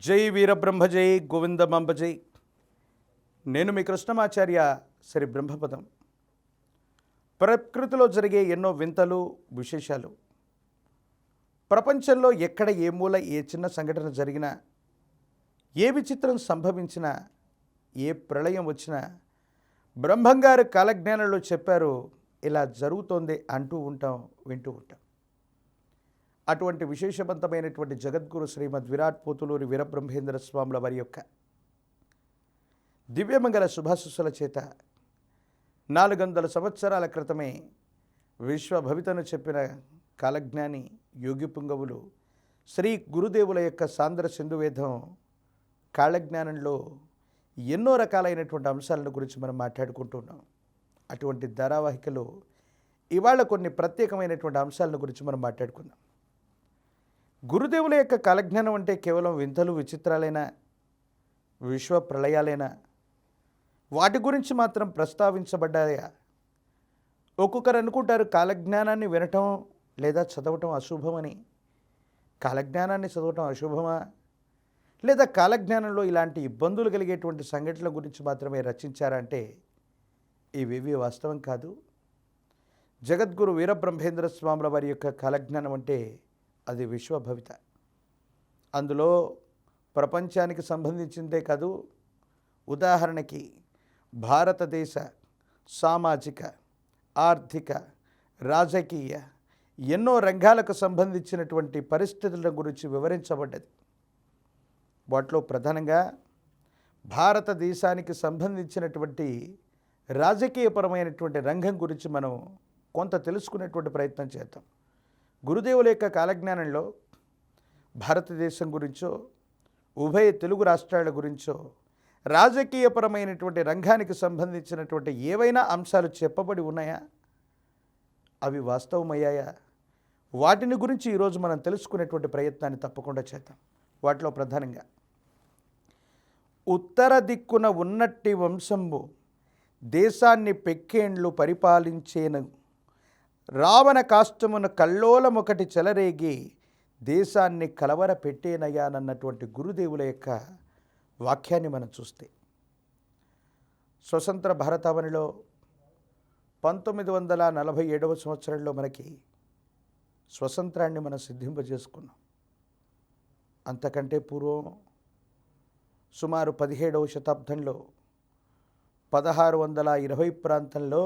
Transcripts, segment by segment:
జై వీరబ్రహ్మ జై గోవిందమాంబ జై. నేను మీ కృష్ణమాచార్య శ్రీ బ్రహ్మపదం. ప్రకృతిలో జరిగే ఎన్నో వింతలు విశేషాలు, ప్రపంచంలో ఎక్కడ ఏ మూల ఏ చిన్న సంఘటన జరిగినా, ఏ విచిత్రం సంభవించినా, ఏ ప్రళయం వచ్చినా బ్రహ్మంగారు కాలజ్ఞానంలో చెప్పారు, ఇలా జరుగుతోంది అంటూ ఉంటాం, వింటూ ఉంటాం. అటువంటి విశేషవంతమైనటువంటి జగద్గురు శ్రీమద్ విరాట్ పోతులూరి వీరబ్రహ్మేంద్ర స్వాముల వారి యొక్క దివ్యమంగళ శుభాశిస్సుల చేత 400 సంవత్సరాల క్రితమే విశ్వభవితను చెప్పిన కాలజ్ఞాని యోగి పుంగవులు శ్రీ గురుదేవుల యొక్క సాంద్ర సింధువేదం కాలజ్ఞానంలో ఎన్నో రకాలైనటువంటి అంశాలను గురించి మనం మాట్లాడుకుంటున్నాం. అటువంటి ధారావాహికలో ఇవాళ కొన్ని ప్రత్యేకమైనటువంటి అంశాలను గురించి మనం మాట్లాడుకుందాం. గురుదేవుల యొక్క కాలజ్ఞానం అంటే కేవలం వింతలు విచిత్రాలైనా, విశ్వ ప్రళయాలైనా, వాటి గురించి మాత్రం ప్రస్తావించబడ్డాయా? ఒక్కొక్కరు అనుకుంటారు కాలజ్ఞానాన్ని వినటం లేదా చదవటం అశుభమని. కాలజ్ఞానాన్ని చదవటం అశుభమా? లేదా కాలజ్ఞానంలో ఇలాంటి ఇబ్బందులు కలిగేటువంటి సంఘటనల గురించి మాత్రమే రచించారంటే ఇవేవి వాస్తవం కాదు. జగద్గురు వీరబ్రహ్మేంద్ర స్వాముల వారి యొక్క కాలజ్ఞానం అంటే అది విశ్వభవిత. అందులో ప్రపంచానికి సంబంధించిందే కాదు, ఉదాహరణకి భారతదేశ సామాజిక, ఆర్థిక, రాజకీయ ఎన్నో రంగాలకు సంబంధించినటువంటి పరిస్థితుల గురించి వివరించబడ్డది. వాటిలో ప్రధానంగా భారతదేశానికి సంబంధించినటువంటి రాజకీయపరమైనటువంటి రంగం గురించి మనం కొంత తెలుసుకునేటువంటి ప్రయత్నం చేద్దాం. గురుదేవుల యొక్క కాలజ్ఞానంలో భారతదేశం గురించో, ఉభయ తెలుగు రాష్ట్రాల గురించో, రాజకీయపరమైనటువంటి రంగానికి సంబంధించినటువంటి ఏవైనా అంశాలు చెప్పబడి ఉన్నాయా? అవి వాస్తవమయ్యాయా? వాటిని గురించి ఈరోజు మనం తెలుసుకునేటువంటి ప్రయత్నాన్ని తప్పకుండా చేద్దాం. వాటిలో ప్రధానంగా ఉత్తర దిక్కున ఉన్నట్టి వంశంబు దేశాన్ని పెక్కేండ్లు పరిపాలించేను, రావణ కాష్టమున కల్లోలమొకటి చెలరేగి దేశాన్ని కలవర పెట్టేనయ్యానన్నటువంటి గురుదేవుల యొక్క వాక్యాన్ని మనం చూస్తే, స్వతంత్ర భారతావనిలో 1947వ సంవత్సరంలో మనకి స్వతంత్రాన్ని మనం సిద్ధింపజేసుకున్నాం. అంతకంటే పూర్వం సుమారు 17వ శతాబ్దంలో 1620 ప్రాంతంలో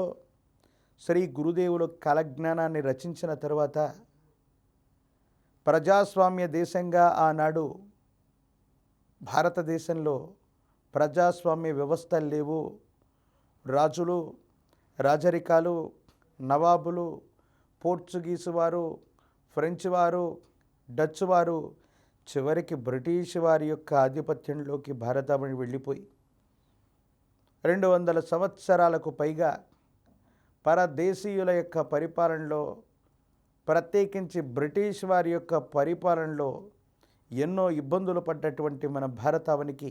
శ్రీ గురుదేవులు కాలజ్ఞానాన్ని రచించిన తర్వాత ప్రజాస్వామ్య దేశంగా ఆనాడు భారతదేశంలో ప్రజాస్వామ్య వ్యవస్థలు లేవు. రాజులు, రాజరికాలు, నవాబులు, పోర్చుగీసు వారు, ఫ్రెంచ్ వారు, డచ్ వారు, చివరికి బ్రిటిష్ వారి యొక్క ఆధిపత్యంలోకి భారతావని వెళ్ళిపోయి 200 సంవత్సరాలకు పైగా పరదేశీయుల యొక్క పరిపాలనలో, ప్రత్యేకించి బ్రిటిష్ వారి యొక్క పరిపాలనలో ఎన్నో ఇబ్బందులు పడ్డటువంటి మన భారతావనికి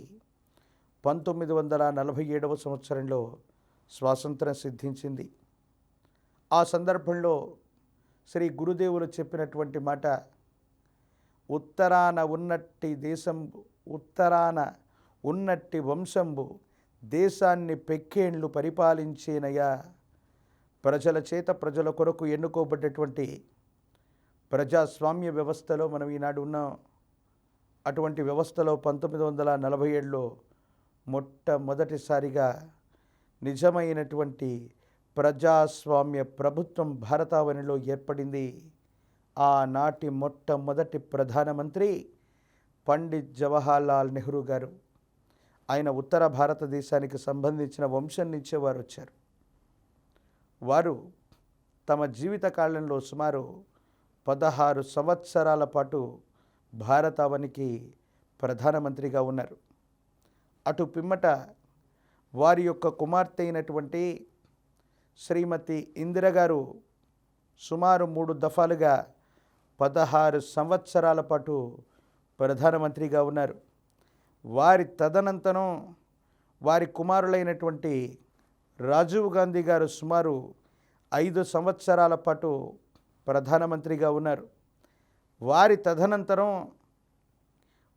1947వ సంవత్సరంలో స్వాతంత్రం సిద్ధించింది. ఆ సందర్భంలో శ్రీ గురుదేవులు చెప్పినటువంటి మాట, ఉత్తరాన ఉన్నట్టి దేశంబు, ఉత్తరాన ఉన్నట్టి వంశంబు దేశాన్ని పెక్కేండ్లు పరిపాలించేనయ్యా. ప్రజల చేత ప్రజల కొరకు ఎన్నుకోబడ్డటువంటి ప్రజాస్వామ్య వ్యవస్థలో మనం ఈనాడు ఉన్నాం. అటువంటి వ్యవస్థలో 1947లో మొట్టమొదటిసారిగా నిజమైనటువంటి ప్రజాస్వామ్య ప్రభుత్వం భారతావనిలో ఏర్పడింది. ఆనాటి మొట్టమొదటి ప్రధానమంత్రి పండిత్ జవహర్లాల్ నెహ్రూ గారు. ఆయన ఉత్తర భారతదేశానికి సంబంధించిన వంశం నుంచే వారు వచ్చారు. వారు తమ జీవిత కాలంలో సుమారు 16 సంవత్సరాల పాటు భారతావనికి ప్రధానమంత్రిగా ఉన్నారు. అటు పిమ్మట వారి యొక్క కుమార్తె అయినటువంటి శ్రీమతి ఇందిరగారు సుమారు 3 దఫాలుగా 16 సంవత్సరాల పాటు ప్రధానమంత్రిగా ఉన్నారు. వారి తదనంతరం వారి కుమారులైనటువంటి రాజీవ్ గాంధీ గారు సుమారు 5 సంవత్సరాల పాటు ప్రధానమంత్రిగా ఉన్నారు. వారి తదనంతరం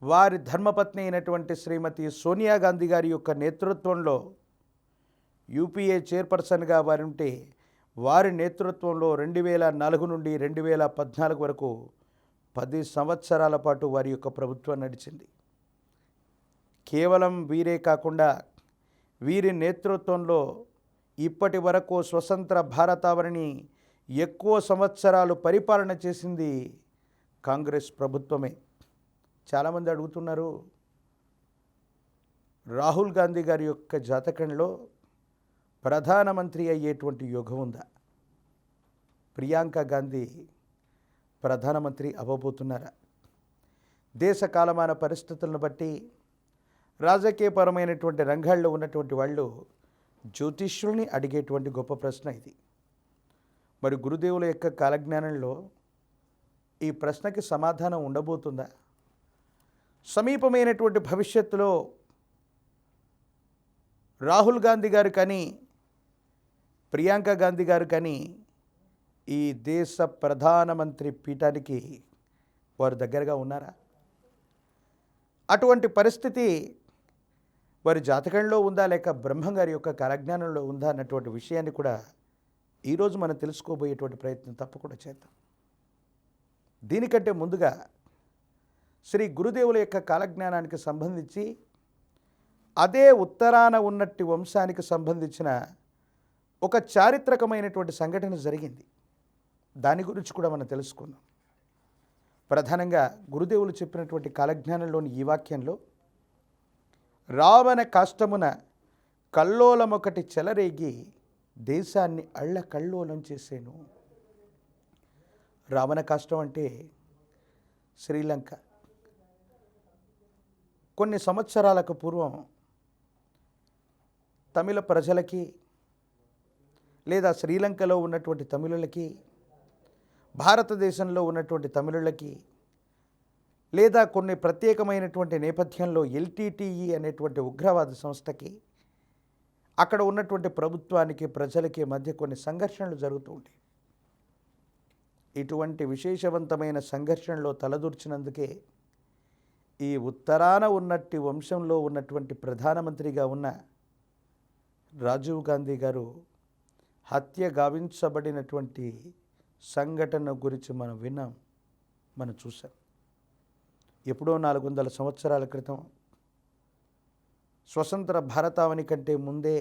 వారి ధర్మపత్ని అయినటువంటి శ్రీమతి సోనియా గాంధీ గారి యొక్క నేతృత్వంలో యూపీఏ చైర్పర్సన్గా వారు ఉంటే, వారి నేతృత్వంలో 2004 నుండి 2014 వరకు 10 సంవత్సరాల పాటు వారి యొక్క ప్రభుత్వం నడిచింది. కేవలం వీరే కాకుండా వీరి నేతృత్వంలో ఇప్పటి వరకు స్వతంత్ర భారతావనిని ఎక్కువ సంవత్సరాలు పరిపాలన చేసింది కాంగ్రెస్ ప్రభుత్వమే. చాలామంది అడుగుతున్నారు, రాహుల్ గాంధీ గారి యొక్క జాతకంలో ప్రధానమంత్రి అయ్యేటువంటి యోగం ఉందా? ప్రియాంక గాంధీ ప్రధానమంత్రి అవ్వబోతున్నారా? దేశ కాలమాన పరిస్థితులను బట్టి రాజకీయపరమైనటువంటి రంగాల్లో ఉన్నటువంటి వాళ్ళు జ్యోతిష్యుల్ని అడిగేటువంటి గొప్ప ప్రశ్న ఇది. మరి గురుదేవుల యొక్క కాలజ్ఞానంలో ఈ ప్రశ్నకి సమాధానం ఉండబోతుందా? సమీపమైనటువంటి భవిష్యత్తులో రాహుల్ గాంధీ గారు కానీ ప్రియాంక గాంధీ గారు కానీ ఈ దేశ ప్రధానమంత్రి పీఠానికి వారు దగ్గరగా ఉన్నారా? అటువంటి పరిస్థితి వారి జాతకంలో ఉందా, లేక బ్రహ్మం గారి యొక్క కాలజ్ఞానంలో ఉందా అన్నటువంటి విషయాన్ని కూడా ఈరోజు మనం తెలుసుకోబోయేటువంటి ప్రయత్నం తప్పకుండా చేద్దాం. దీనికంటే ముందుగా శ్రీ గురుదేవుల యొక్క కాలజ్ఞానానికి సంబంధించి అదే ఉత్తరాన ఉన్నట్టి వంశానికి సంబంధించిన ఒక చారిత్రకమైనటువంటి సంఘటన జరిగింది. దాని గురించి కూడా మనం తెలుసుకుందాం. ప్రధానంగా గురుదేవులు చెప్పినటువంటి కాలజ్ఞానంలోని ఈ వాక్యంలో, రావణ కాష్టమున కల్లోలమొకటి చెలరేగి దేశాన్ని అళ్ళకల్లోలం చేసేను. రావణ కాష్టం అంటే శ్రీలంక. కొన్ని సంవత్సరాలకు పూర్వం తమిళ ప్రజలకి, లేదా శ్రీలంకలో ఉన్నటువంటి తమిళులకి, భారతదేశంలో ఉన్నటువంటి తమిళులకి, లేదా కొన్ని ప్రత్యేకమైనటువంటి నేపథ్యంలో ఎల్టీటీఈ అనేటువంటి ఉగ్రవాద సంస్థకి, అక్కడ ఉన్నటువంటి ప్రభుత్వానికి ప్రజలకి మధ్య కొన్ని సంఘర్షణలు జరుగుతూ ఉంటాయి. ఇటువంటి విశేషవంతమైన సంఘర్షణలో తలదూర్చినందుకే ఈ ఉత్తరాన ఉన్నట్టి వంశంలో ఉన్నటువంటి ప్రధానమంత్రిగా ఉన్న రాజీవ్ గాంధీ గారు హత్య గావించబడినటువంటి సంఘటన గురించి మనం విన్నాం, మనం చూసాం. ఎప్పుడో 400 సంవత్సరాల క్రితం, స్వతంత్ర భారతావని కంటే ముందే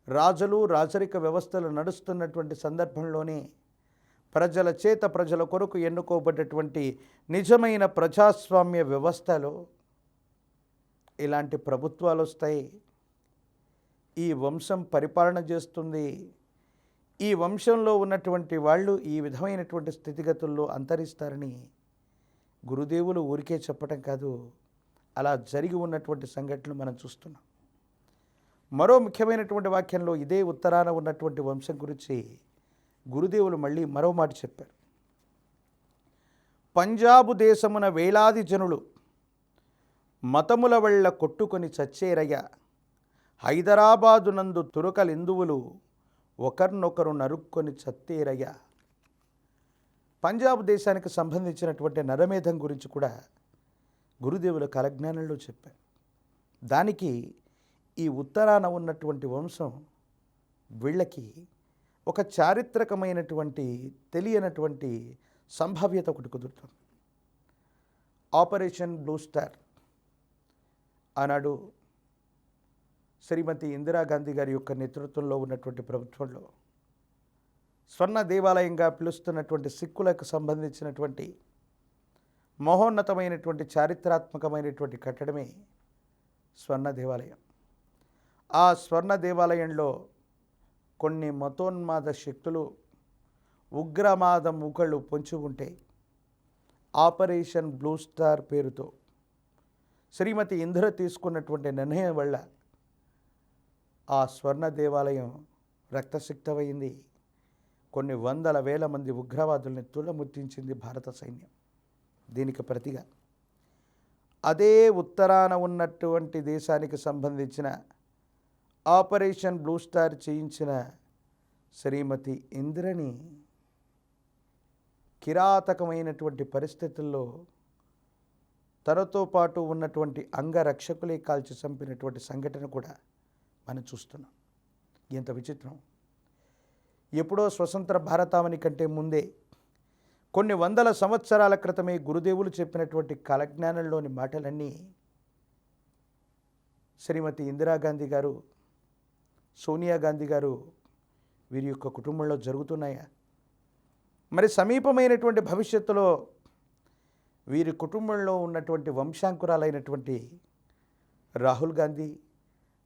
రాజులు రాజరిక వ్యవస్థలు నడుస్తున్నటువంటి సందర్భంలోనే ప్రజల చేత ప్రజల కొరకు ఎన్నుకోబడ్డటువంటి నిజమైన ప్రజాస్వామ్య వ్యవస్థలో ఇలాంటి ప్రభుత్వాలు వస్తాయి. ఈ వంశం పరిపాలన చేస్తుంది. ఈ వంశంలో ఉన్నటువంటి వాళ్ళు ఈ విధమైనటువంటి స్థితిగతుల్లో అంతరిస్తారని గురుదేవులు ఊరికే చెప్పటం కాదు, అలా జరిగి ఉన్నటువంటి సంఘటనలు మనం చూస్తున్నాం. మరో ముఖ్యమైనటువంటి వాక్యంలో ఇదే ఉత్తరాన ఉన్నటువంటి వంశం గురించి గురుదేవులు మళ్ళీ మరో మాట చెప్పారు. పంజాబు దేశమున వేలాది జనులు మతముల వళ్ళ కొట్టుకొని చచ్చేరయ్య, హైదరాబాదు నందు తురకలెందువులు ఒకరినొకరు నరుక్కొని చత్తేరయ్య. పంజాబ్ దేశానికి సంబంధించినటువంటి నరమేధం గురించి కూడా గురుదేవుల కాలజ్ఞానంలో చెప్పారు. దానికి ఈ ఉత్తరాన ఉన్నటువంటి వంశం వీళ్ళకి ఒక చారిత్రకమైనటువంటి తెలియనటువంటి సంభావ్యత ఒకటి కుదురుతుంది. ఆపరేషన్ బ్లూ స్టార్ ఆనాడు శ్రీమతి ఇందిరాగాంధీ గారి యొక్క నేతృత్వంలో ఉన్నటువంటి ప్రభుత్వంలో స్వర్ణ దేవాలయంగా పిలుస్తున్నటువంటి సిక్కులకు సంబంధించినటువంటి మహోన్నతమైనటువంటి చారిత్రాత్మకమైనటువంటి కట్టడమే స్వర్ణ దేవాలయం. ఆ స్వర్ణ దేవాలయంలో కొన్ని మతోన్మాద శక్తులు, ఉగ్రవాద మూకళ్ళు పొంచి ఉంటే ఆపరేషన్ బ్లూ స్టార్ పేరుతో శ్రీమతి ఇందిర తీసుకున్నటువంటి నిర్ణయం వల్ల ఆ స్వర్ణ దేవాలయం రక్తసిక్తమైంది. కొన్ని వందల వేల మంది ఉగ్రవాదుల్ని తులముట్టించింది భారత సైన్యం. దీనికి ప్రతిగా అదే ఉత్తరాన ఉన్నటువంటి దేశానికి సంబంధించిన ఆపరేషన్ బ్లూ స్టార్ చేయించిన శ్రీమతి ఇందిరని కిరాతకమైనటువంటి పరిస్థితుల్లో తనతో పాటు ఉన్నటువంటి అంగరక్షకులే కాల్చి చంపినటువంటి సంఘటన కూడా మనం చూస్తున్నాం. ఎంత విచిత్రం! ఎప్పుడో స్వతంత్ర భారతావని కంటే ముందే కొన్ని వందల సంవత్సరాల క్రితమే గురుదేవులు చెప్పినటువంటి కాలజ్ఞానంలోని మాటలన్నీ శ్రీమతి ఇందిరాగాంధీ గారు, సోనియా గాంధీ గారు వీరి యొక్క కుటుంబంలో జరుగుతున్నాయా? మరి సమీపమైనటువంటి భవిష్యత్తులో వీరి కుటుంబంలో ఉన్నటువంటి వంశాంకురాలైనటువంటి రాహుల్ గాంధీ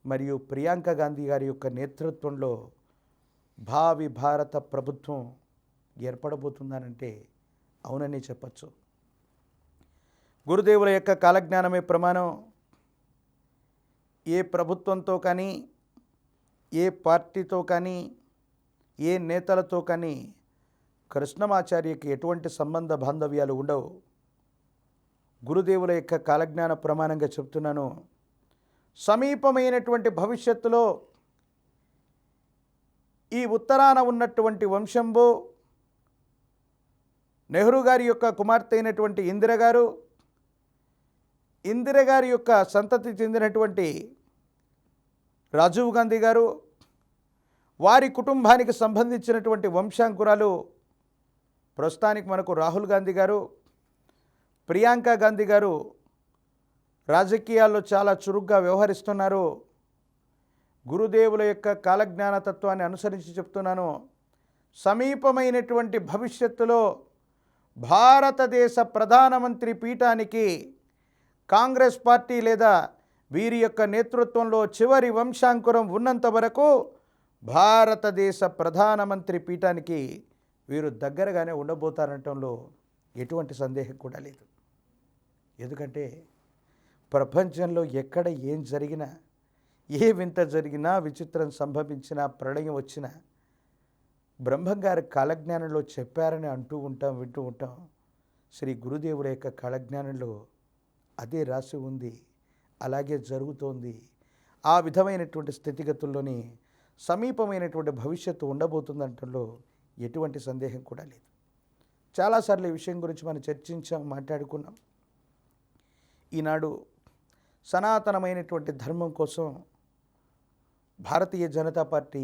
మరియు ప్రియాంక గాంధీ గారి యొక్క నేతృత్వంలో భావి భారత ప్రభుత్వం ఏర్పడబోతుందనంటే అవునని చెప్పచ్చు. గురుదేవుల యొక్క కాలజ్ఞానమే ప్రమాణం. ఏ ప్రభుత్వంతో కానీ, ఏ పార్టీతో కానీ, ఏ నేతలతో కానీ కృష్ణమాచార్యకి ఎటువంటి సంబంధ బాంధవ్యాలు ఉండవు. గురుదేవుల యొక్క కాలజ్ఞాన ప్రమాణంగా చెప్తున్నాను. సమీపమైనటువంటి భవిష్యత్తులో ఈ ఉత్తరాన ఉన్నటువంటి వంశంబు నెహ్రూ గారి యొక్క కుమార్తె అయినటువంటి ఇందిర గారి యొక్క సంతతి చెందినటువంటి రాజీవ్ గాంధీ గారు, వారి కుటుంబానికి సంబంధించినటువంటి వంశాంకురాలు ప్రస్తుతానికి మనకు రాహుల్ గాంధీ గారు, ప్రియాంక గాంధీ గారు రాజకీయాల్లో చాలా చురుగ్గా వ్యవహరిస్తున్నారు. గురుదేవుల యొక్క కాలజ్ఞాన తత్వాన్ని అనుసరించి చెప్తున్నాను. సమీపమైనటువంటి భవిష్యత్తులో భారతదేశ ప్రధానమంత్రి పీఠానికి కాంగ్రెస్ పార్టీ లేదా వీరి యొక్క నేతృత్వంలో చివరి వంశాంకురం ఉన్నంత వరకు భారతదేశ ప్రధానమంత్రి పీఠానికి వీరు దగ్గరగానే ఉండబోతారనటంలో ఎటువంటి సందేహం కూడా లేదు. ఎందుకంటే ప్రపంచంలో ఎక్కడ ఏం జరిగినా, ఏ వింత జరిగినా, విచిత్రం సంభవించినా, ప్రళయం వచ్చినా బ్రహ్మంగారి కాలజ్ఞానంలో చెప్పారని వింటూ ఉంటాం. శ్రీ గురుదేవుల యొక్క కాలజ్ఞానంలో అదే రాసి ఉంది, అలాగే జరుగుతోంది. ఆ విధమైనటువంటి స్థితిగతుల్లోని సమీపమైనటువంటి భవిష్యత్తు ఉండబోతుందంటంలో ఎటువంటి సందేహం కూడా లేదు. చాలాసార్లు ఈ విషయం గురించి మనం చర్చించాం, మాట్లాడుకున్నాం. ఈనాడు సనాతనమైనటువంటి ధర్మం కోసం భారతీయ జనతా పార్టీ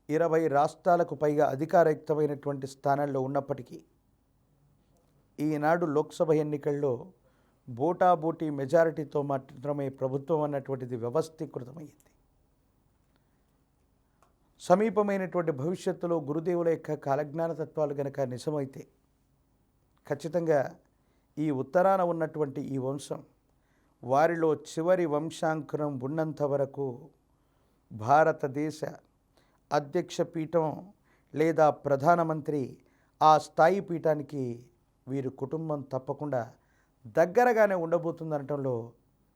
20 రాష్ట్రాలకు పైగా అధికారయుక్తమైనటువంటి స్థానాల్లో ఉన్నప్పటికీ ఈనాడు లోక్సభ ఎన్నికల్లో బోటాబోటీ మెజారిటీతో మాత్రమే ప్రభుత్వం అన్నటువంటిది వ్యవస్థీకృతమైంది. సమీపమైనటువంటి భవిష్యత్తులో గురుదేవుల యొక్క కాలజ్ఞాన తత్వాలు కనుక నిజమైతే ఖచ్చితంగా ఈ ఉత్తరాన ఉన్నటువంటి ఈ వంశం వారిలో చివరి వంశాంకురం ఉన్నంత వరకు భారతదేశ అధ్యక్ష పీఠం లేదా ప్రధానమంత్రి ఆ స్థాయి పీఠానికి వీరి కుటుంబం తప్పకుండా దగ్గరగానే ఉండబోతుందనటంలో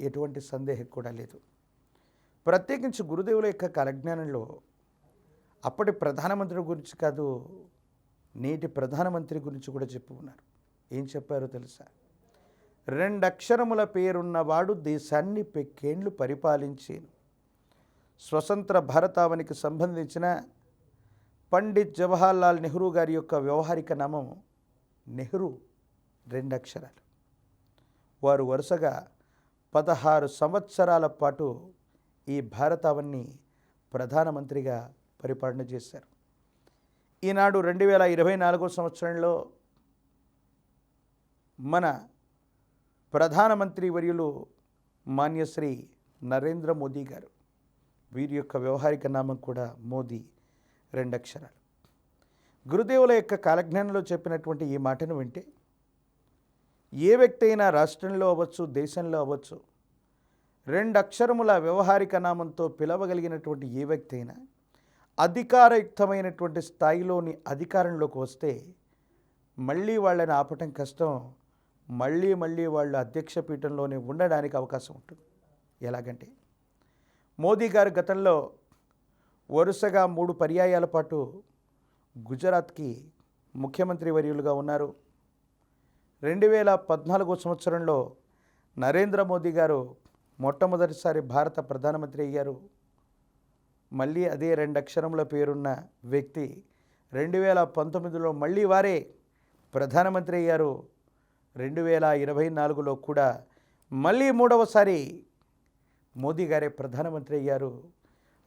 ఎటువంటి సందేహం కూడా లేదు. ప్రత్యేకించి గురుదేవుల యొక్క కాలజ్ఞానంలో అప్పటి ప్రధానమంత్రి గురించి కాదు, నేటి ప్రధానమంత్రి గురించి కూడా చెప్పి ఉన్నారు. ఏం చెప్పారో తెలుసా? 2 అక్షరముల పేరున్నవాడు దేశాన్ని పెక్కేండ్లు పరిపాలించేను. స్వతంత్ర భారతావనికి సంబంధించిన పండిత్ జవహర్లాల్ నెహ్రూ గారి యొక్క వ్యవహారిక నామం నెహ్రూ, 2 అక్షరాలు. వారు వరుసగా 16 సంవత్సరాల పాటు ఈ భారతావన్ని ప్రధానమంత్రిగా పరిపాలన చేశారు. ఈనాడు 2024 సంవత్సరంలో మన ప్రధానమంత్రి వర్యులు మాన్యశ్రీ నరేంద్ర మోదీ గారు, వీరి యొక్క వ్యవహారిక నామం కూడా మోదీ, 2 అక్షరాలు. గురుదేవుల యొక్క కాలజ్ఞానంలో చెప్పినటువంటి ఈ మాటను వింటే ఏ వ్యక్తి అయినా రాష్ట్రంలో అవ్వచ్చు, దేశంలో అవ్వచ్చు, 2 అక్షరముల వ్యవహారిక నామంతో పిలవగలిగినటువంటి ఏ వ్యక్తి అయినా అధికారయుక్తమైనటువంటి స్థాయిలోని అధికారంలోకి వస్తే మళ్ళీ వాళ్ళని ఆపటం కష్టం. మళ్ళీ వాళ్ళు అధ్యక్ష పీఠంలోనే ఉండడానికి అవకాశం ఉంటుంది. ఎలాగంటే మోదీ గారు గతంలో వరుసగా 3 పర్యాయాల పాటు గుజరాత్కి ముఖ్యమంత్రి వర్యులుగా ఉన్నారు. 2014 సంవత్సరంలో నరేంద్ర మోదీ గారు మొట్టమొదటిసారి భారత ప్రధానమంత్రి అయ్యారు. మళ్ళీ అదే 2 అక్షరముల పేరున్న వ్యక్తి 2019లో మళ్ళీ వారే ప్రధానమంత్రి అయ్యారు. 2024లో కూడా మళ్ళీ మూడవసారి మోదీ గారే ప్రధానమంత్రి అయ్యారు.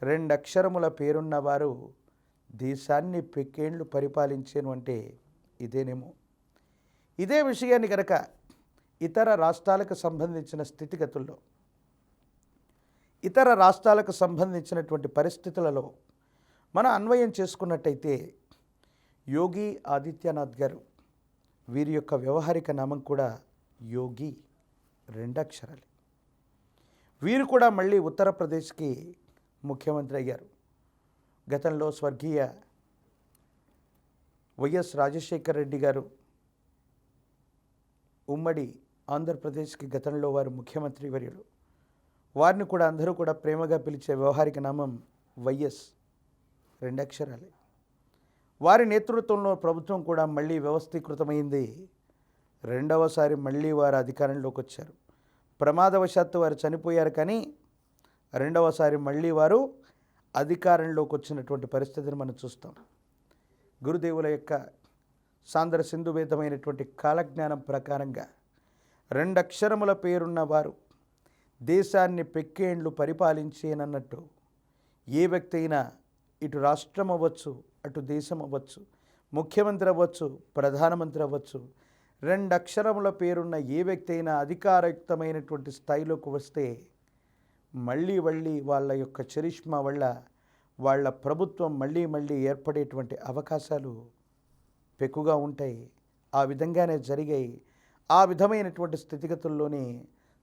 2 అక్షరముల పేరున్నవారు దేశాన్ని పెక్కేండ్లు పరిపాలించేను అంటే ఇదేనేమో. ఇదే విషయాన్ని కనుక ఇతర రాష్ట్రాలకు సంబంధించిన స్థితిగతుల్లో, ఇతర రాష్ట్రాలకు సంబంధించినటువంటి పరిస్థితులలో మనం అన్వయం చేసుకున్నట్టయితే యోగి ఆదిత్యనాథ్ గారు, వీరి యొక్క వ్యవహారిక నామం కూడా యోగి, 2 అక్షరాలు. వీరు కూడా మళ్ళీ ఉత్తరప్రదేశ్కి ముఖ్యమంత్రి అయ్యారు. గతంలో స్వర్గీయ వైఎస్ రాజశేఖర రెడ్డి గారు ఉమ్మడి ఆంధ్రప్రదేశ్కి గతంలో వారు ముఖ్యమంత్రి వర్యులు. వారిని కూడా అందరూ కూడా ప్రేమగా పిలిచే వ్యవహారిక నామం వైఎస్, 2 అక్షరాలే. వారి నేతృత్వంలో ప్రభుత్వం కూడా మళ్ళీ వ్యవస్థీకృతమైంది. రెండవసారి మళ్ళీ వారు అధికారంలోకి వచ్చారు. ప్రమాదవశాత్తు వారు చనిపోయారు, కానీ రెండవసారి మళ్ళీ వారు అధికారంలోకి వచ్చినటువంటి పరిస్థితిని మనం చూస్తాం. గురుదేవుల యొక్క సాంద్ర సింధువేదమైనటువంటి కాలజ్ఞానం ప్రకారంగా 2 అక్షరముల పేరున్న వారు దేశాన్ని పెక్కేండ్లు పరిపాలించేనన్నట్టు ఏ వ్యక్తి అయినా, ఇటు రాష్ట్రం అవ్వచ్చు, అటు దేశం అవ్వచ్చు, ముఖ్యమంత్రి అవ్వచ్చు, ప్రధానమంత్రి అవ్వచ్చు, 2 అక్షరముల పేరున్న ఏ వ్యక్తి అయినా అధికారయుక్తమైనటువంటి స్థాయిలోకి వస్తే మళ్ళీ వాళ్ళ యొక్క చరిష్మా వల్ల వాళ్ళ ప్రభుత్వం మళ్ళీ ఏర్పడేటువంటి అవకాశాలు పెక్కుగా ఉంటాయి. ఆ విధంగానే జరిగాయి. ఆ విధమైనటువంటి స్థితిగతుల్లోనే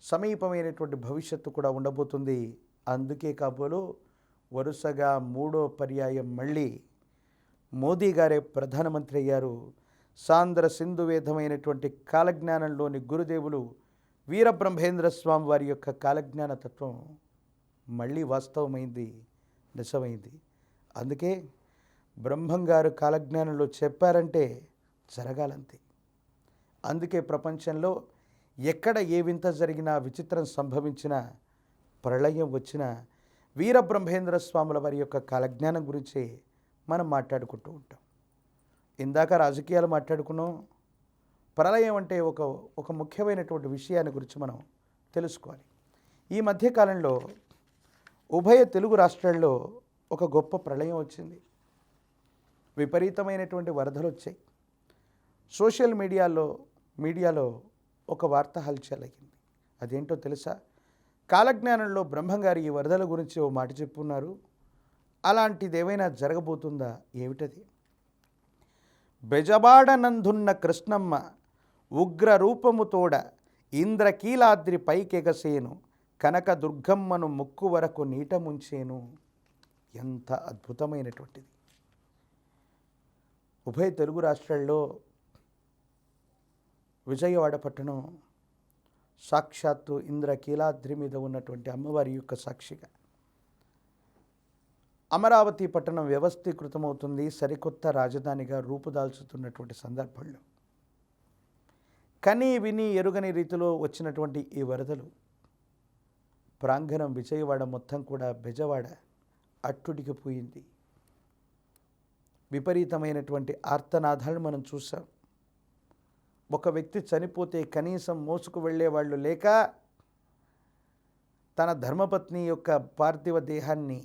సమీపమైనటువంటి భవిష్యత్తు కూడా ఉండబోతుంది. అందుకే కాబోలు వరుసగా 3వ పర్యాయం మళ్ళీ మోదీ గారే ప్రధానమంత్రి అయ్యారు. సాంద్ర సింధువేదమైనటువంటి కాలజ్ఞానంలోని గురుదేవులు వీరబ్రహ్మేంద్ర స్వామి వారి యొక్క కాలజ్ఞాన తత్వం మళ్ళీ వాస్తవమైంది, నిజమైంది. అందుకే బ్రహ్మంగారు కాలజ్ఞానంలో చెప్పారంటే జరగాలంతే. అందుకే ప్రపంచంలో ఎక్కడ ఏ వింత జరిగినా, విచిత్రం సంభవించినా, ప్రళయం వచ్చినా వీరబ్రహ్మేంద్ర స్వాముల వారి యొక్క కాలజ్ఞానం గురించి మనం మాట్లాడుకుంటూ ఉంటాం. ఇందాక రాజకీయాలు మాట్లాడుకున్నాం. ప్రళయం అంటే ఒక ముఖ్యమైనటువంటి విషయాన్ని గురించి మనం తెలుసుకోవాలి. ఈ మధ్యకాలంలో ఉభయ తెలుగు రాష్ట్రాల్లో ఒక గొప్ప ప్రళయం వచ్చింది. విపరీతమైనటువంటి వరదలు వచ్చాయి. సోషల్ మీడియాలో ఒక వార్త హల్చల్ అయ్యింది. అదేంటో తెలుసా? కాలజ్ఞానంలో బ్రహ్మంగారు ఈ వరదల గురించి ఓ మాట చెప్పున్నారు. అలాంటిది ఏమైనా జరగబోతుందా? ఏమిటది? బెజబాడనందున్న కృష్ణమ్మ ఉగ్ర రూపముతోడ ఇంద్రకీలాద్రి పైకెగసేను కనక దుర్గమ్మను ముక్కు వరకు నీట ముంచేను. ఎంత అద్భుతమైనటువంటిది! ఉభయ తెలుగు రాష్ట్రాల్లో విజయవాడ పట్టణం సాక్షాత్తు ఇంద్రకీలాద్రి మీద ఉన్నటువంటి అమ్మవారి యొక్క సాక్షిగా అమరావతి పట్టణం వ్యవస్థీకృతమవుతుంది, సరికొత్త రాజధానిగా రూపుదాల్చుతున్నటువంటి సందర్భంలో కని విని ఎరుగని రీతిలో వచ్చినటువంటి ఈ వరదలు ప్రాంగణం విజయవాడ మొత్తం కూడా బెజవాడ అట్టుడికిపోయింది. విపరీతమైనటువంటి ఆర్తనాదాలను మనం చూసాం. ఒక వ్యక్తి చనిపోతే కనీసం మోసుకు వెళ్ళేవాళ్ళు లేక తన ధర్మపత్ని యొక్క పార్థివ దేహాన్ని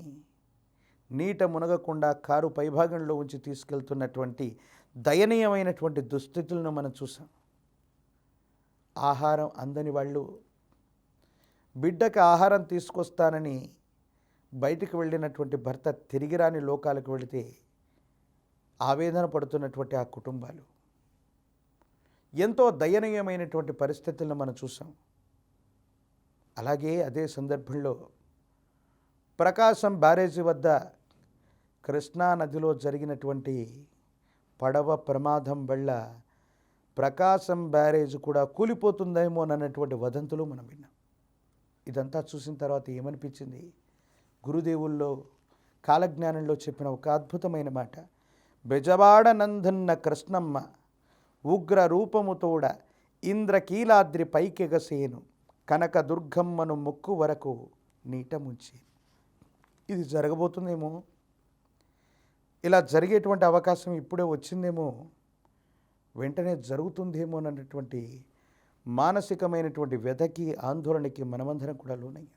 నీట మునగకుండా కారు పైభాగంలో ఉంచి తీసుకెళ్తున్నటువంటి దయనీయమైనటువంటి దుస్థితులను మనం చూసాం. ఆహారం అందని వాళ్ళు, బిడ్డకు ఆహారం తీసుకొస్తానని బయటికి వెళ్ళినటువంటి భర్త తిరిగి రాని లోకాలకు వెళితే ఆవేదన పడుతున్నటువంటి ఆ కుటుంబాలు, ఎంతో దయనీయమైనటువంటి పరిస్థితులను మనం చూసాం. అలాగే అదే సందర్భంలో ప్రకాశం బ్యారేజీ వద్ద కృష్ణా నదిలో జరిగినటువంటి పడవ ప్రమాదం వల్ల ప్రకాశం బ్యారేజ్ కూడా కూలిపోతుందేమో అన్నటువంటి వదంతులు మనం విన్నాం. ఇదంతా చూసిన తర్వాత ఏమనిపించింది? గురుదేవుల్లో కాలజ్ఞానంలో చెప్పిన ఒక అద్భుతమైన మాట, బెజవాడనందున్న కృష్ణమ్మ ఉగ్ర రూపముతోడ ఇంద్రకీలాద్రి పైకెగసేను కనక దుర్గమ్మను ముక్కు వరకు నీట ముంచి. ఇది జరగబోతుందేమో, ఇలా జరిగేటువంటి అవకాశం ఇప్పుడే వచ్చిందేమో, వెంటనే జరుగుతుందేమో అన్నటువంటి మానసికమైనటువంటి వ్యధకి, ఆందోళనకి మనమందరం కూడా లోనయ్యాం.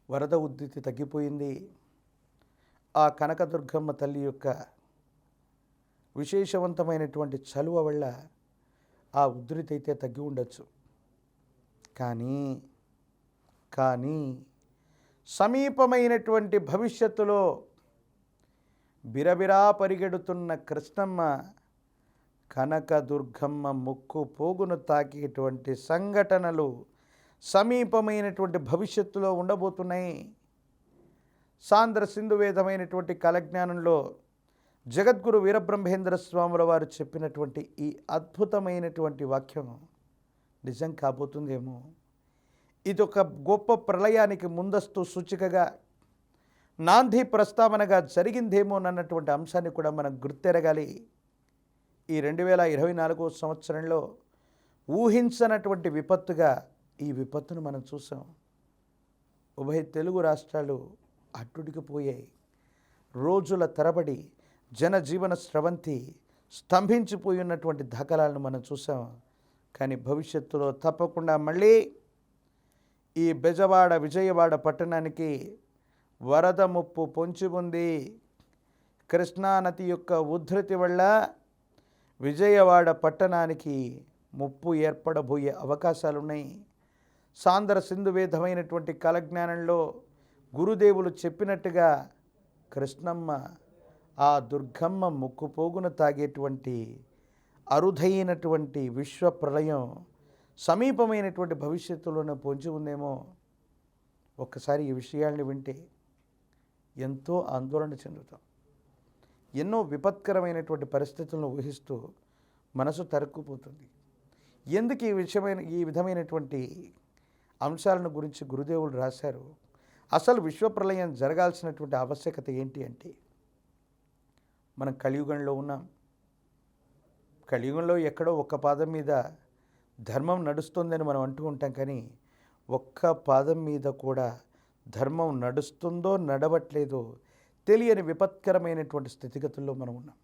వరద ఉధృతి తగ్గిపోయింది. ఆ కనకదుర్గమ్మ తల్లి యొక్క విశేషవంతమైనటువంటి చలువ వల్ల ఆ ఉధృతి అయితే తగ్గి ఉండొచ్చు. కానీ సమీపమైనటువంటి భవిష్యత్తులో బిరబిరా పరిగెడుతున్న కృష్ణమ్మ కనకదుర్గమ్మ ముక్కు పోగును తాకేటువంటి సంఘటనలు సమీపమైనటువంటి భవిష్యత్తులో ఉండబోతున్నాయి. సాంద్ర సింధువేదమైనటువంటి కాలజ్ఞానంలో జగద్గురు వీరబ్రహ్మేంద్ర స్వాముల వారు చెప్పినటువంటి ఈ అద్భుతమైనటువంటి వాక్యం నిజం కాబోతుందేమో. ఇది ఒక గొప్ప ప్రళయానికి ముందస్తు సూచికగా, నాంది ప్రస్తావనగా జరిగిందేమోనన్నటువంటి అంశాన్ని కూడా మనం గుర్తెరగాలి. ఈ 2024 సంవత్సరంలో ఊహించనటువంటి విపత్తుగా ఈ విపత్తును మనం చూసాం. ఉభయ తెలుగు రాష్ట్రాలు అట్టుడికిపోయాయి. రోజుల తరబడి జనజీవన స్రవంతి స్తంభించిపోయి ఉన్నటువంటి దాఖలాలను మనం చూసాం. కానీ భవిష్యత్తులో తప్పకుండా మళ్ళీ ఈ బెజవాడ, విజయవాడ పట్టణానికి వరద ముప్పు పొంచి ఉంది. కృష్ణానది యొక్క ఉధృతి వల్ల విజయవాడ పట్టణానికి ముప్పు ఏర్పడబోయే అవకాశాలున్నాయి. సాంద్ర సింధువేదమైనటువంటి కాలజ్ఞానంలో గురుదేవులు చెప్పినట్టుగా కృష్ణమ్మ ఆ దుర్గమ్మ ముక్కుపోగున తాగేటువంటి అరుదైనటువంటి విశ్వ ప్రళయం సమీపమైనటువంటి భవిష్యత్తులోనే పొంచి ఉందేమో. ఒక్కసారి ఈ విషయాల్ని వింటే ఎంతో ఆందోళన చెందుతాం. ఎన్నో విపత్కరమైనటువంటి పరిస్థితులను ఊహిస్తూ మనసు తరుక్కుపోతుంది. ఎందుకు ఈ విధమైనటువంటి అంశాలను గురించి గురుదేవులు రాశారు? అసలు విశ్వప్రళయం జరగాల్సినటువంటి ఆవశ్యకత ఏంటి అంటే, మనం కలియుగంలో ఉన్నాం. కలియుగంలో ఎక్కడో ఒక్క పాదం మీద ధర్మం నడుస్తుందని మనం అంటూ ఉంటాం. కానీ ఒక్క పాదం మీద కూడా ధర్మం నడుస్తుందో నడవట్లేదో తెలియని విపత్కరమైనటువంటి స్థితిగతుల్లో మనం ఉన్నాం.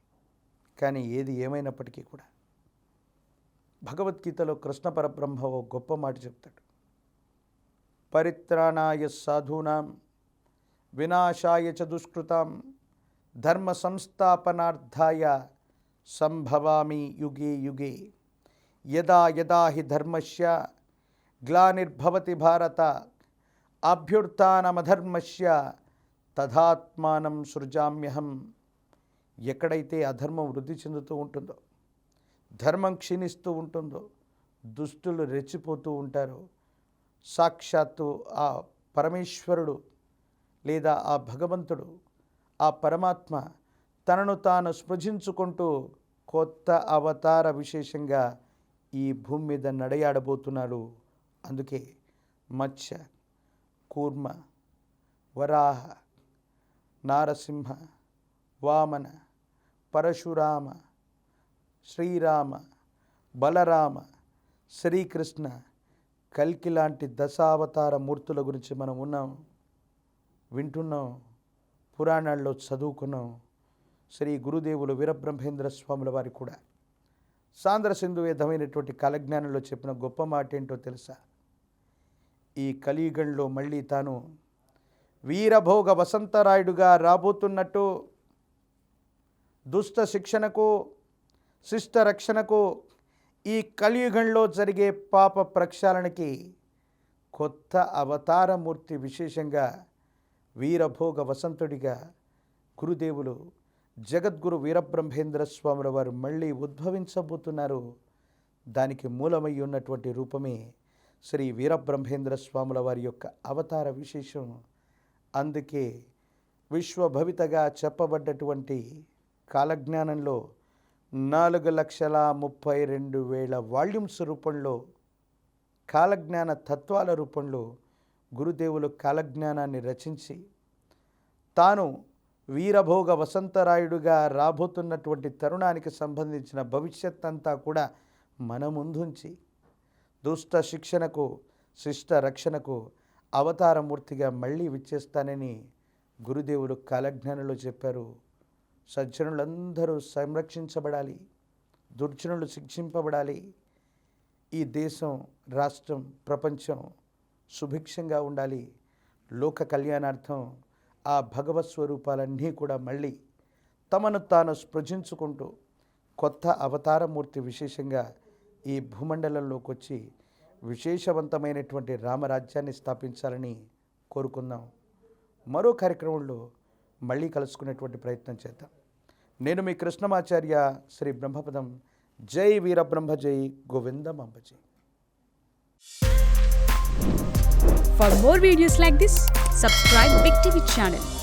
కానీ ఏది ఏమైనప్పటికీ కూడా భగవద్గీతలో కృష్ణ పరబ్రహ్మ ఓ గొప్ప మాట చెప్తాడు. పరిత్రాణాయ సాధూనాం వినాశాయ చ దుష్కృతాం ధర్మ సంస్థాపనార్థాయ సంభవామి యుగే యుగే యదా యదా హి ధర్మస్య గ్లానిర్భవతి భారత అభ్యుత్థానమధర్మస్య తథాత్మానం సృజామ్యహం. ఎక్కడైతే అధర్మం వృద్ధి చెందుతూ ఉంటుందో, ధర్మం క్షీణిస్తూ ఉంటుందో, దుష్టులు రెచ్చిపోతూ ఉంటారో, సాక్షాత్తు ఆ పరమేశ్వరుడు లేదా ఆ భగవంతుడు, ఆ పరమాత్మ తనను తాను స్పృశించుకుంటూ కొత్త అవతార విశేషంగా ఈ భూమి మీద నడయాడబోతున్నాడు. అందుకే మత్స్య, కూర్మ, వరాహ, నారసింహ, వామన, పరశురామ, శ్రీరామ, బలరామ, శ్రీకృష్ణ, కల్కి లాంటి దశావతార మూర్తుల గురించి మనం వింటున్నాం, పురాణాల్లో చదువుకున్నాం. శ్రీ గురుదేవులు వీరబ్రహ్మేంద్ర స్వాముల వారి కూడా సాంద్ర సింధువేదమైనటువంటి కాలజ్ఞానంలో చెప్పిన గొప్ప మాట ఏంటో తెలుసా? ఈ కలియుగంలో మళ్ళీ తాను వీరభోగ వసంతరాయుడుగా రాబోతున్నట్టు, దుష్ట శిక్షణకు, శిష్ట రక్షణకు, ఈ కలియుగంలో జరిగే పాప ప్రక్షాళనకి కొత్త అవతారమూర్తి విశేషంగా వీరభోగ వసంతుడిగా గురుదేవులు జగద్గురు వీరబ్రహ్మేంద్ర స్వాముల వారు మళ్ళీ ఉద్భవించబోతున్నారు. దానికి మూలమై ఉన్నటువంటి రూపమే శ్రీ వీరబ్రహ్మేంద్ర స్వాముల వారి యొక్క అవతార విశేషం. అందుకే విశ్వభవితగా చెప్పబడ్డటువంటి కాలజ్ఞానంలో 4,32,000 వాల్యూమ్స్ రూపంలో, కాలజ్ఞాన తత్వాల రూపంలో గురుదేవులు కాలజ్ఞానాన్ని రచించి తాను వీరభోగ వసంతరాయుడుగా రాబోతున్నటువంటి తరుణానికి సంబంధించిన భవిష్యత్ అంతా కూడా మన ముందుంచి దుష్ట శిక్షణకు, శిష్ట రక్షణకు అవతారమూర్తిగా మళ్ళీ విచ్చేస్తానని గురుదేవులు కాలజ్ఞానంలో చెప్పారు. సజ్జనులందరూ సంరక్షించబడాలి, దుర్జనులు శిక్షింపబడాలి. ఈ దేశం, రాష్ట్రం, ప్రపంచం సుభిక్షంగా ఉండాలి, లోక కళ్యాణార్థం ఆ భగవత్ స్వరూపాలన్నీ కూడా మళ్ళీ తమను తాను స్పృశించుకుంటూ కొత్త అవతారమూర్తి విశేషంగా ఈ భూమండలంలోకి వచ్చి విశేషవంతమైనటువంటి రామరాజ్యాన్ని స్థాపించాలని కోరుకుందాం. మరో కార్యక్రమంలో మళ్ళీ కలుసుకునేటువంటి ప్రయత్నం చేద్దాం. నేను మీ కృష్ణమాచార్య, శ్రీ బ్రహ్మపదం. జై వీరబ్రహ్మ, జై గోవిందమాంబ జై. For more videos like this, subscribe Big TV channel.